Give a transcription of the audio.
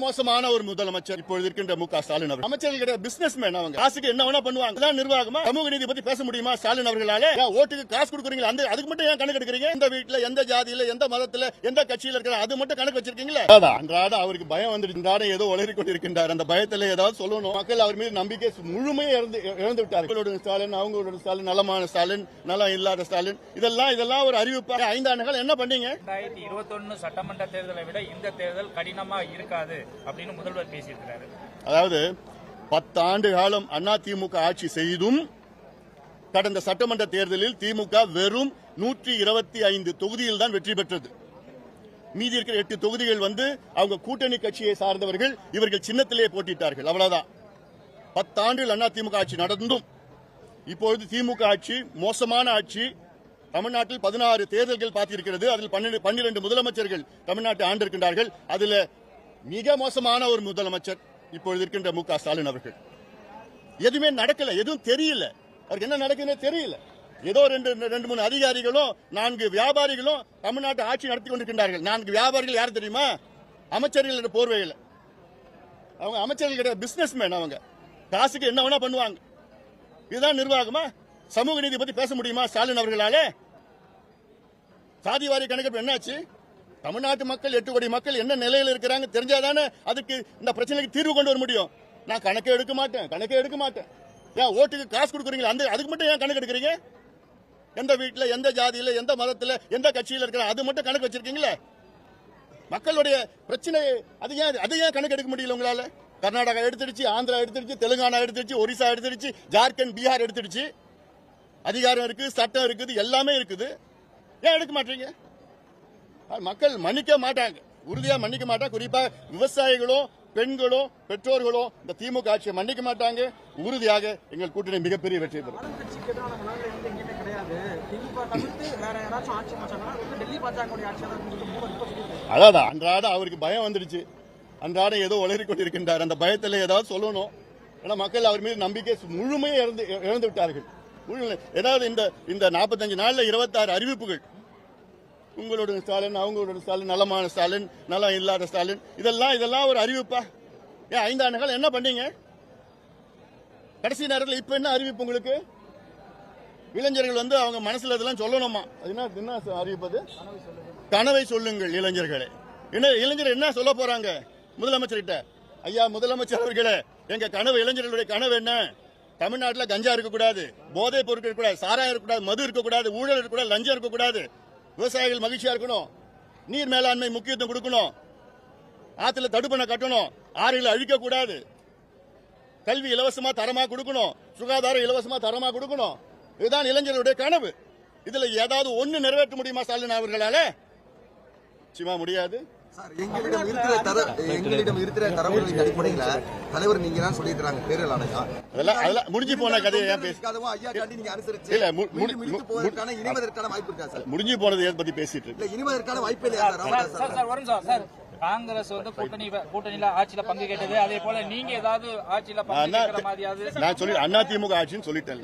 மோசமான ஒரு முதலமைச்சர் இப்பொழுது இருக்கின்ற மு.க. ஸ்டாலின் அவர்கள். அமைச்சர்கள் பிசினஸ் மேன், அவங்க காசுக்கு என்ன வேணா பண்ணுவாங்க. நிர்வாகமா சமூக நீதி பத்தி பேச முடியுமா ஸ்டாலின் அவர்களால? ஓட்டுக்கு காசு கொடுக்குறீங்களா, அதுக்கு மட்டும் ஏன் கணக்கு எடுக்கிறீங்க? எந்த வீட்டுல, எந்த ஜாதியில, எந்த மதத்துல, எந்த கட்சியில இருக்கிற அது மட்டும் கணக்கு வச்சிருக்கீங்களா? அன்றாட அவருக்கு பயம் வந்துட்டு ஏதோ உளறி கொண்டிருக்கின்றார். அந்த பயத்துல ஏதாவது சொல்லணும். மக்கள் அவர் மீது நம்பிக்கை முழுமையை இழந்து விட்டார்கள். ஸ்டாலின், அவங்களோட ஸ்டாலின், நலமான ஸ்டாலின், நலம் இல்லாத ஸ்டாலின், இதெல்லாம் ஒரு அறிவிப்பா? 5 ஆண்டுகள் என்ன பண்ணீங்க? 2021 சட்டமன்ற தேர்தலை விட இந்த தேர்தல் கடினமா இருக்காது அப்படின்னு முதல்வர் பேசியிருக்கிறாரு. அதாவது 10 ஆண்டு காலம் அதிமுக ஆட்சி செய்தும் கடந்த சட்டமன்ற தேர்தலில் திமுக வெறும் 125 தொகுதியில் தான் வெற்றி பெற்றது. மீதி இருக்கிற 8 தொகுதிகள் அவங்க கூட்டணி கட்சியை சார்ந்தவர்கள், இவர்கள் சின்னத்திலே போட்டிட்டார்கள். அவ்வளவுதான். 10 ஆண்டுகள் அதிமுக ஆட்சி நடந்தும் இப்பொழுது திமுக ஆட்சி மோசமான ஆட்சி. தமிழ்நாட்டில் 16 தேர்தல்கள் பார்த்திருக்கிறது. அதில் 12 முதலமைச்சர்கள் தமிழ்நாட்டை ஆண்டிருக்கின்றார்கள். அதில் மிக மோசமான ஒரு முதலமைச்சர் இப்பொழுது இருக்கின்ற மு.க. ஸ்டாலின் அவர்கள். எதுவுமே நடக்கல, எதுவும் தெரியல, அவருக்கு என்ன நடக்குதுன்னு தெரியல. ஏதோ 2-3 அதிகாரிகளும் 4 வியாபாரிகளும் தமிழ்நாட்டை ஆட்சி நடத்தி கொண்டிருக்கின்றார்கள். 4 வியாபாரிகள் யார் தெரியுமா? அமைச்சர்கள் போர்வையில். அவங்க அமைச்சர்கள் பிசினஸ் மேன், அவங்க காசுக்கு என்ன வேணா பண்ணுவாங்க. இதுதான் நிர்வாகமா? சமூக நீதி பத்தி பேச முடியுமா ஸ்டாலின் அவர்களால? சாதிவாரி கணக்கெடுப்பு என்னாச்சு? தமிழ்நாட்டு மக்கள் 8 கோடி மக்கள் என்ன நிலையில் இருக்கிறாங்க தெரிஞ்சாதானே அதுக்கு இந்த பிரச்சனைக்கு தீர்வு கொண்டு வர முடியும். நான் கணக்கே எடுக்க மாட்டேன். ஏன் ஓட்டுக்கு காசு கொடுக்குறீங்களா, அதுக்கு மட்டும் ஏன் கணக்கு எடுக்கிறீங்க? எந்த வீட்டுல, எந்த ஜாதியில, எந்த மதத்துல, எந்த கட்சியில இருக்கிற அது மட்டும் கணக்கு வச்சிருக்கீங்களா? மக்களுடைய பிரச்சனை அதை ஏன் கணக்கு எடுக்க முடியல உங்களால? கர்நாடகா எடுத்துடுச்சு, ஆந்திரா எடுத்துடுச்சு, தெலுங்கானா எடுத்துடுச்சு, ஒரிசா எடுத்துடுச்சு, ஜார்க்கண்ட், பீகார் எடுத்துடுச்சு. அதிகாரம் இருக்கு, சட்டம் இருக்குது, எல்லாமே இருக்குது. ஏன் எடுக்க மாட்டீங்க? மக்கள் மன்னிக்க மாட்டாங்க, உறுதியா மன்னிக்க மாட்டாங்க. குறிப்பா விவசாயிகளோ, பெண்களோ, பெற்றோர்களோ இந்த திமுக ஆட்சியை மன்னிக்க மாட்டாங்க. உறுதியாக எங்கள் கூட்டணி மிகப்பெரிய வெற்றி பெறும். அதான் அன்றாட அவருக்கு பயம் வந்துடுச்சு. அன்றாட ஏதோ உளறி கொண்டிருக்கின்றார். அந்த பயத்தில் ஏதாவது சொல்லணும். ஏன்னா மக்கள் அவர் மீது நம்பிக்கை முழுமையை இழந்து விட்டார்கள். ஏதாவது இந்த 45 நாள்ல 26 அறிவிப்புகள். உங்களோட ஸ்டாலின், அவங்களோட ஸ்டாலின், நலமான ஸ்டாலின், நலம் இல்லாத ஸ்டாலின், இதெல்லாம் ஒரு அறிவிப்பா? ஏன் 5 ஆண்டுகள் என்ன பண்ணீங்க? கடைசி நேரத்தில் இப்ப என்ன அறிவிப்பு உங்களுக்கு? இளைஞர்கள் அவங்க மனசுல இதெல்லாம் சொல்லணுமா? அது என்ன அறிவிப்பது? கனவை சொல்லுங்கள் இளைஞர்களே. இளைஞர் என்ன சொல்ல போறாங்க முதலமைச்சர்கிட்ட? ஐயா முதலமைச்சர் அவர்களே, எங்க கனவு, இளைஞர்களுடைய கனவு என்ன? தமிழ்நாட்டில் கஞ்சா இருக்கக்கூடாது, போதை பொருட்கள் இருக்கக்கூடாது, சாராயம் இருக்கக்கூடாது, மது இருக்கக்கூடாது, ஊழல் இருக்கக்கூடாது, லஞ்சம் இருக்கக்கூடாது, விவசாயிகள் மகிழ்ச்சியா இருக்கணும், நீர் மேலாண்மை முக்கியத்துவம் கொடுக்கணும், ஆத்துல தடுப்பணை கட்டணும், ஆறுகளை அழிக்கக்கூடாது, கல்வி இலவசமா தரமா கொடுக்கணும், சுகாதாரம் இலவசமா தரமா கொடுக்கணும். இதுதான் இளைஞர்களுடைய கனவு. இதுல ஏதாவது ஒண்ணு நிறைவேற்ற முடியுமா ஸ்டாலின் அவர்களால? நிச்சயமா முடியாது. எங்களிடம் இருக்கிற தரவுகளின் அடிப்படையில தலைவர் நீங்க தான் சொல்லியிருக்காங்க தேர்தல் ஆணையம். அதெல்லாம் முடிஞ்சு போன கதையை ஏன் பேசிக்காதவோ ஐயா காட்டி நீங்க அனுசரிச்சு இல்ல முடித்து போவதற்கான இனிவதற்கான வாய்ப்பு இருக்கா சார்? முடிஞ்சு போனதை பத்தி பேசிட்டு இல்ல, இனிவதற்கான வாய்ப்பு இல்லையா சார்? காங்கிரஸ் கூட்டணியில ஆட்சியில பங்கு கேட்டது, அதே போல நீங்க ஏதாவது ஆட்சியில பங்கு கேட்கிற மாதிரியாவது? நான் சொல்லி அதிமுக ஆட்சின்னு சொல்லிட்டேன்.